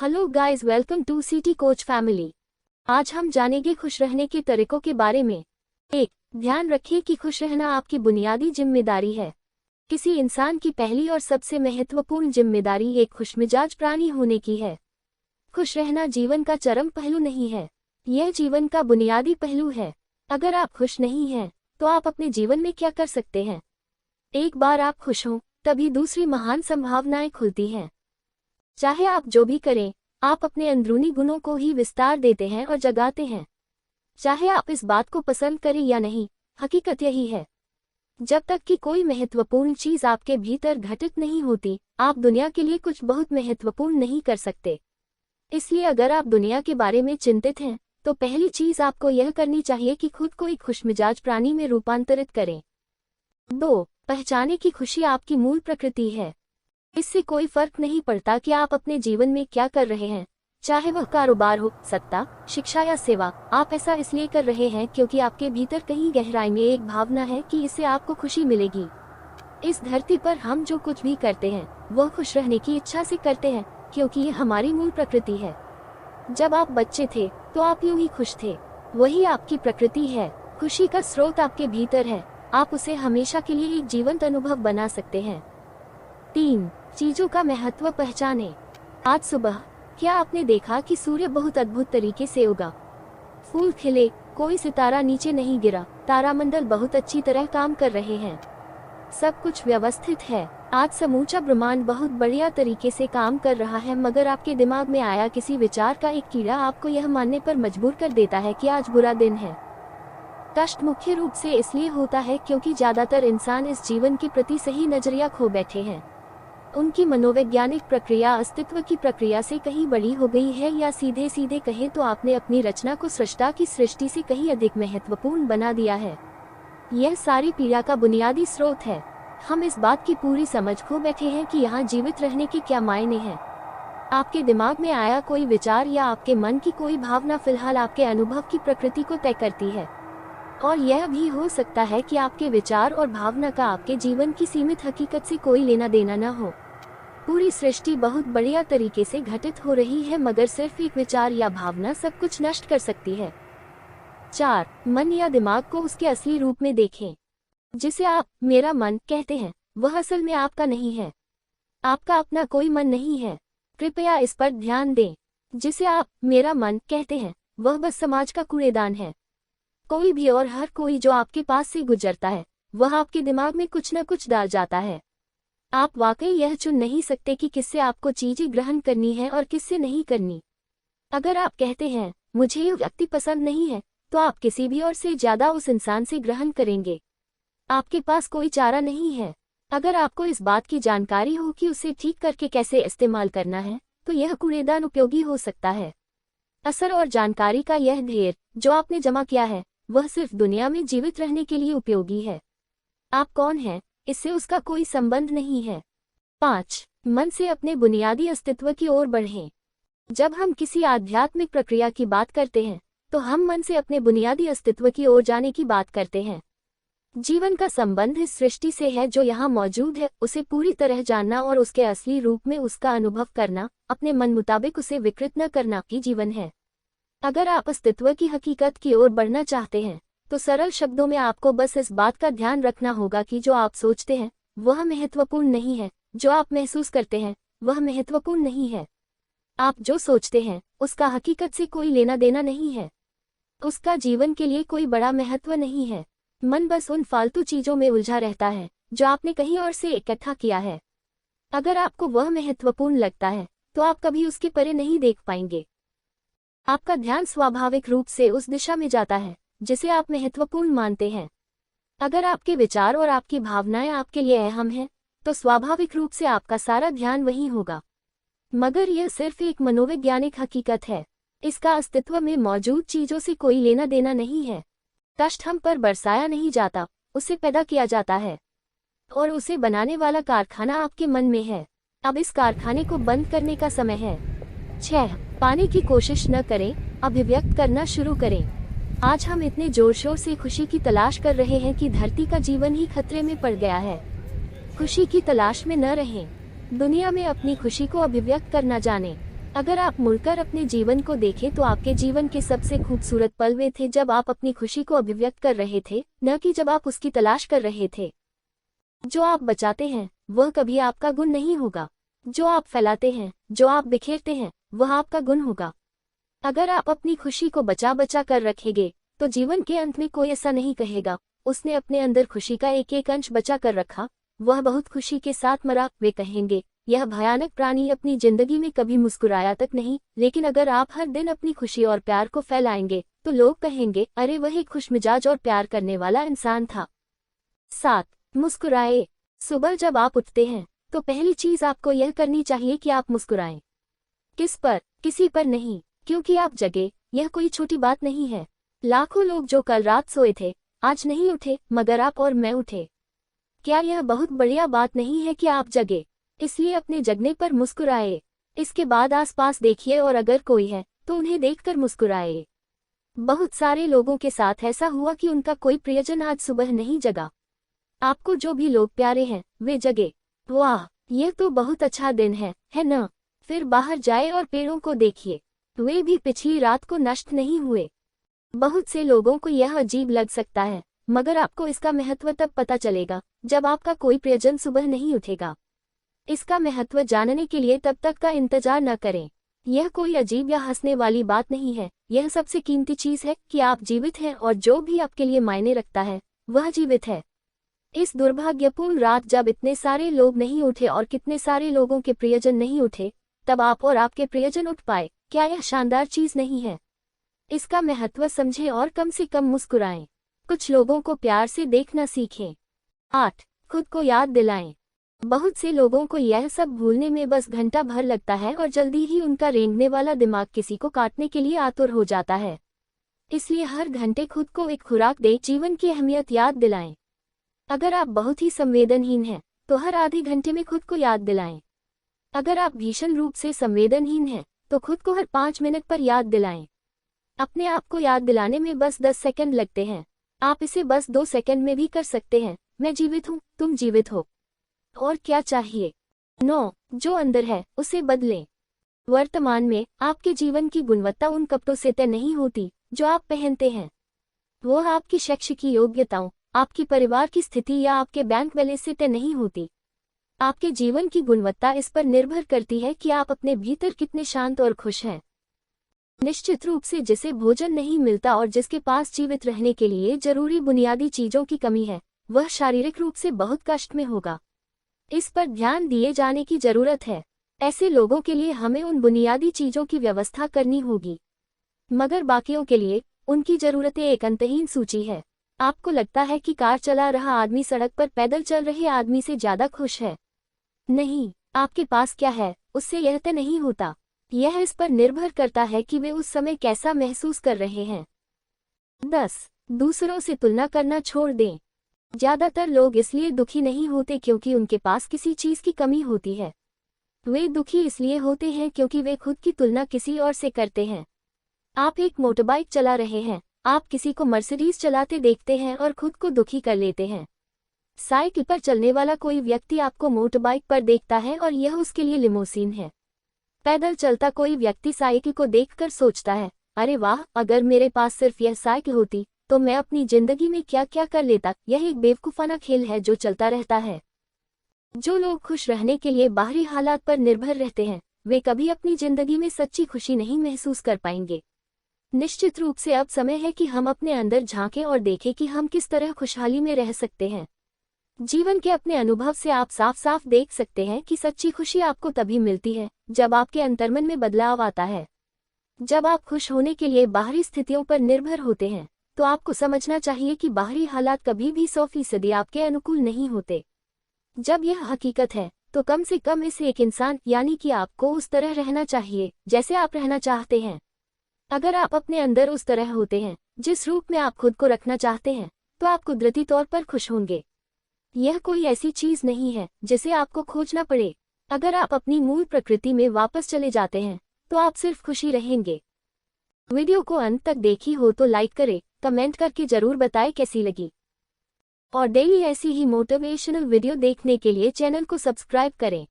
Hello guys, welcome to city coach family. आज हम जानेंगे खुश रहने के तरीकों के बारे में। 1. ध्यान रखिए कि खुश रहना आपकी बुनियादी जिम्मेदारी है। किसी इंसान की पहली और सबसे महत्वपूर्ण जिम्मेदारी एक खुशमिजाज प्राणी होने की है। खुश रहना जीवन का चरम पहलू नहीं है, यह जीवन का बुनियादी पहलू है। अगर आप खुश नहीं हैं, तो आप अपने जीवन में क्या कर सकते हैं? एक बार आप खुश हों, तभी दूसरी महान संभावनाएं खुलती हैं। चाहे आप जो भी करें, आप अपने अंदरूनी गुणों को ही विस्तार देते हैं और जगाते हैं। चाहे आप इस बात को पसंद करें या नहीं, हकीकत यही है। जब तक कि कोई महत्वपूर्ण चीज आपके भीतर घटित नहीं होती, आप दुनिया के लिए कुछ बहुत महत्वपूर्ण नहीं कर सकते। इसलिए अगर आप दुनिया के बारे में चिंतित हैं, तो पहली चीज आपको यह करनी चाहिए कि खुद को एक खुशमिजाज प्राणी में रूपांतरित करें। 2. पहचाने कि खुशी आपकी मूल प्रकृति है। इससे कोई फर्क नहीं पड़ता कि आप अपने जीवन में क्या कर रहे हैं, चाहे वह कारोबार हो, सत्ता, शिक्षा या सेवा। आप ऐसा इसलिए कर रहे हैं क्योंकि आपके भीतर कहीं गहराई में एक भावना है कि इससे आपको खुशी मिलेगी। इस धरती पर हम जो कुछ भी करते हैं, वह खुश रहने की इच्छा से करते हैं, क्योंकि ये हमारी मूल प्रकृति है। जब आप बच्चे थे, तो आप यूं ही खुश थे। वही आपकी प्रकृति है। खुशी का स्रोत आपके भीतर है। आप उसे हमेशा के लिए एक जीवंत अनुभव बना सकते हैं। 3. चीजों का महत्व पहचाने। आज सुबह क्या आपने देखा कि सूर्य बहुत अद्भुत तरीके से उगा? फूल खिले, कोई सितारा नीचे नहीं गिरा, तारामंडल बहुत अच्छी तरह काम कर रहे हैं। सब कुछ व्यवस्थित है। आज समूचा ब्रह्मांड बहुत बढ़िया तरीके से काम कर रहा है, मगर आपके दिमाग में आया किसी विचार का एक कीड़ा आपको यह मानने पर मजबूर कर देता है कि आज बुरा दिन है। कष्ट मुख्य रूप से इसलिए होता है क्योंकि ज्यादातर इंसान इस जीवन के प्रति सही नजरिया खो बैठे हैं। उनकी मनोवैज्ञानिक प्रक्रिया अस्तित्व की प्रक्रिया से कहीं बड़ी हो गई है, या सीधे सीधे कहें तो आपने अपनी रचना को सृष्टा की सृष्टि से कहीं अधिक महत्वपूर्ण बना दिया है। यह सारी पीड़ा का बुनियादी स्रोत है। हम इस बात की पूरी समझ खो बैठे हैं कि यहाँ जीवित रहने के क्या मायने हैं। आपके दिमाग में आया कोई विचार या आपके मन की कोई भावना फिलहाल आपके अनुभव की प्रकृति को तय करती है। और यह भी हो सकता है कि आपके विचार और भावना का आपके जीवन की सीमित हकीकत से कोई लेना देना न हो। पूरी सृष्टि बहुत बढ़िया तरीके से घटित हो रही है, मगर सिर्फ एक विचार या भावना सब कुछ नष्ट कर सकती है। 4. मन या दिमाग को उसके असली रूप में देखें। जिसे आप मेरा मन कहते हैं, वह असल में आपका नहीं है। आपका अपना कोई मन नहीं है। कृपया इस पर ध्यान दें। जिसे आप मेरा मन कहते हैं, वह बस समाज का कूड़ेदान है। कोई भी और हर कोई जो आपके पास से गुजरता है, वह आपके दिमाग में कुछ न कुछ डाल जाता है। आप वाकई यह चुन नहीं सकते कि किससे आपको चीजें ग्रहण करनी है और किससे नहीं करनी। अगर आप कहते हैं मुझे ये व्यक्ति पसंद नहीं है, तो आप किसी भी और से ज्यादा उस इंसान से ग्रहण करेंगे। आपके पास कोई चारा नहीं है। अगर आपको इस बात की जानकारी हो कि उसे ठीक करके कैसे इस्तेमाल करना है, तो यह कूड़ेदान उपयोगी हो सकता है। असर और जानकारी का यह ढेर जो आपने जमा किया है, वह सिर्फ दुनिया में जीवित रहने के लिए उपयोगी है। आप कौन हैं, इससे उसका कोई संबंध नहीं है। 5. मन से अपने बुनियादी अस्तित्व की ओर बढ़ें। जब हम किसी आध्यात्मिक प्रक्रिया की बात करते हैं, तो हम मन से अपने बुनियादी अस्तित्व की ओर जाने की बात करते हैं। जीवन का संबंध इस सृष्टि से है जो यहाँ मौजूद है, उसे पूरी तरह जानना और उसके असली रूप में उसका अनुभव करना, अपने मन मुताबिक उसे विकृत न करना ही जीवन है। अगर आप अस्तित्व की हकीकत की ओर बढ़ना चाहते हैं, तो सरल शब्दों में आपको बस इस बात का ध्यान रखना होगा कि जो आप सोचते हैं, वह महत्वपूर्ण नहीं है। जो आप महसूस करते हैं, वह महत्वपूर्ण नहीं है। आप जो सोचते हैं, उसका हकीकत से कोई लेना देना नहीं है। उसका जीवन के लिए कोई बड़ा महत्व नहीं है। मन बस उन फालतू चीजों में उलझा रहता है जो आपने कहीं और से इकट्ठा किया है। अगर आपको वह महत्वपूर्ण लगता है, तो आप कभी उसके परे नहीं देख पाएंगे। आपका ध्यान स्वाभाविक रूप से उस दिशा में जाता है जिसे आप महत्वपूर्ण मानते हैं। अगर आपके विचार और आपकी भावनाएं आपके लिए अहम हैं, तो स्वाभाविक रूप से आपका सारा ध्यान वहीं होगा। मगर यह सिर्फ एक मनोवैज्ञानिक हकीकत है। इसका अस्तित्व में मौजूद चीजों से कोई लेना देना नहीं है। कष्ट हम पर बरसाया नहीं जाता, उसे पैदा किया जाता है। और उसे बनाने वाला कारखाना आपके मन में है। अब इस कारखाने को बंद करने का समय है। 6. पाने की कोशिश न करें, अभिव्यक्त करना शुरू करें। आज हम इतने जोर शोर से खुशी की तलाश कर रहे हैं कि धरती का जीवन ही खतरे में पड़ गया है। खुशी की तलाश में न रहें। दुनिया में अपनी खुशी को अभिव्यक्त करना जानें। अगर आप मुड़कर अपने जीवन को देखें तो आपके जीवन के सबसे खूबसूरत पल वे थे जब आप अपनी खुशी को अभिव्यक्त कर रहे थे, न कि जब आप उसकी तलाश कर रहे थे। जो आप बचाते हैं वह कभी आपका गुण नहीं होगा। जो आप फैलाते हैं, जो आप बिखेरते हैं, वह आपका गुण होगा। अगर आप अपनी खुशी को बचा बचा कर रखेंगे तो जीवन के अंत में कोई ऐसा नहीं कहेगा, उसने अपने अंदर खुशी का एक एक अंश बचा कर रखा, वह बहुत खुशी के साथ मरा। वे कहेंगे, यह भयानक प्राणी अपनी जिंदगी में कभी मुस्कुराया तक नहीं। लेकिन अगर आप हर दिन अपनी खुशी और प्यार को फैलाएंगे तो लोग कहेंगे, अरे वह एक खुशमिजाज और प्यार करने वाला इंसान था। 7. मुस्कुराए। सुबह जब आप उठते हैं तो पहली चीज आपको यह करनी चाहिए कि आप मुस्कुराएं। किस पर? किसी पर नहीं, क्योंकि आप जगे, यह कोई छोटी बात नहीं है। लाखों लोग जो कल रात सोए थे आज नहीं उठे, मगर आप और मैं उठे। क्या यह बहुत बढ़िया बात नहीं है कि आप जगे? इसलिए अपने जगने पर मुस्कुराए। इसके बाद आसपास देखिए और अगर कोई है तो उन्हें देखकर मुस्कुराए। बहुत सारे लोगों के साथ ऐसा हुआ कि उनका कोई प्रियजन आज सुबह नहीं जगा। आपको जो भी लोग प्यारे हैं वे जगे। वाह, यह तो बहुत अच्छा दिन है न? फिर बाहर जाए और पेड़ों को देखिए, वे भी पिछली रात को नष्ट नहीं हुए। बहुत से लोगों को यह अजीब लग सकता है, मगर आपको इसका महत्व तब पता चलेगा जब आपका कोई प्रियजन सुबह नहीं उठेगा। इसका महत्व जानने के लिए तब तक का इंतजार न करें। यह कोई अजीब या हंसने वाली बात नहीं है, यह सबसे कीमती चीज है कि आप जीवित हैं और जो भी आपके लिए मायने रखता है वह जीवित है। इस दुर्भाग्यपूर्ण रात जब इतने सारे लोग नहीं उठे और कितने सारे लोगों के प्रियजन नहीं उठे, तब आप और आपके प्रियजन उठ पाए। क्या यह शानदार चीज नहीं है? इसका महत्व समझें और कम से कम मुस्कुराएं। कुछ लोगों को प्यार से देखना सीखें। 8. खुद को याद दिलाएं। बहुत से लोगों को यह सब भूलने में बस घंटा भर लगता है और जल्दी ही उनका रेंगने वाला दिमाग किसी को काटने के लिए आतुर हो जाता है। इसलिए हर घंटे खुद को एक खुराक दे जीवन की अहमियत याद दिलाएं। अगर आप बहुत ही संवेदनहीन हैं तो हर आधे घंटे में खुद को याद दिलाएं। अगर आप भीषण रूप से संवेदनहीन हैं तो खुद को हर 5 मिनट पर याद दिलाएं। अपने आप को याद दिलाने में बस 10 सेकंड लगते हैं। आप इसे बस 2 सेकंड में भी कर सकते हैं। मैं जीवित हूँ, तुम जीवित हो। और क्या चाहिए? 9. जो अंदर है उसे बदलें। वर्तमान में आपके जीवन की गुणवत्ता उन कपड़ों से तय नहीं होती जो आप पहनते हैं। वो आपकी शैक्षिक योग्यताओं, आपकी परिवार की स्थिति या आपके बैंक बैलेंस से तय नहीं होती। आपके जीवन की गुणवत्ता इस पर निर्भर करती है कि आप अपने भीतर कितने शांत और खुश हैं। निश्चित रूप से जिसे भोजन नहीं मिलता और जिसके पास जीवित रहने के लिए जरूरी बुनियादी चीजों की कमी है, वह शारीरिक रूप से बहुत कष्ट में होगा। इस पर ध्यान दिए जाने की जरूरत है। ऐसे लोगों के लिए हमें उन बुनियादी चीजों की व्यवस्था करनी होगी, मगर बाकियों के लिए उनकी जरूरतें एक अंतहीन सूची है। आपको लगता है कि कार चला रहा आदमी सड़क पर पैदल चल रहे आदमी से ज्यादा खुश है? नहीं, आपके पास क्या है उससे यह तय नहीं होता। यह इस पर निर्भर करता है कि वे उस समय कैसा महसूस कर रहे हैं। 10. दूसरों से तुलना करना छोड़ दें। ज्यादातर लोग इसलिए दुखी नहीं होते क्योंकि उनके पास किसी चीज की कमी होती है। वे दुखी इसलिए होते हैं क्योंकि वे खुद की तुलना किसी और से करते हैं। आप एक मोटरबाइक चला रहे हैं, आप किसी को मर्सिडीज चलाते देखते हैं और खुद को दुखी कर लेते हैं। साइकिल पर चलने वाला कोई व्यक्ति आपको मोटरबाइक पर देखता है और यह उसके लिए लिमोसीन है। पैदल चलता कोई व्यक्ति साइकिल को देखकर सोचता है, अरे वाह, अगर मेरे पास सिर्फ यह साइकिल होती तो मैं अपनी जिंदगी में क्या क्या कर लेता। यह एक बेवकूफाना खेल है जो चलता रहता है। जो लोग खुश रहने के लिए बाहरी हालात पर निर्भर रहते हैं, वे कभी अपनी जिंदगी में सच्ची खुशी नहीं महसूस कर पाएंगे। निश्चित रूप से अब समय है कि हम अपने अंदर झांकें और देखें कि हम किस तरह खुशहाली में रह सकते हैं। जीवन के अपने अनुभव से आप साफ साफ देख सकते हैं कि सच्ची खुशी आपको तभी मिलती है जब आपके अंतर्मन में बदलाव आता है। जब आप खुश होने के लिए बाहरी स्थितियों पर निर्भर होते हैं तो आपको समझना चाहिए कि बाहरी हालात कभी भी 100% आपके अनुकूल नहीं होते। जब यह हकीकत है तो कम से कम इसे एक इंसान यानी कि आपको उस तरह रहना चाहिए जैसे आप रहना चाहते हैं। अगर आप अपने अंदर उस तरह होते हैं जिस रूप में आप खुद को रखना चाहते हैं तो आप कुदरती तौर पर खुश होंगे। यह कोई ऐसी चीज नहीं है जिसे आपको खोजना पड़े। अगर आप अपनी मूल प्रकृति में वापस चले जाते हैं तो आप सिर्फ खुशी रहेंगे। वीडियो को अंत तक देखी हो तो लाइक करें, कमेंट करके जरूर बताएं कैसी लगी। और डेली ऐसी ही मोटिवेशनल वीडियो देखने के लिए चैनल को सब्सक्राइब करें।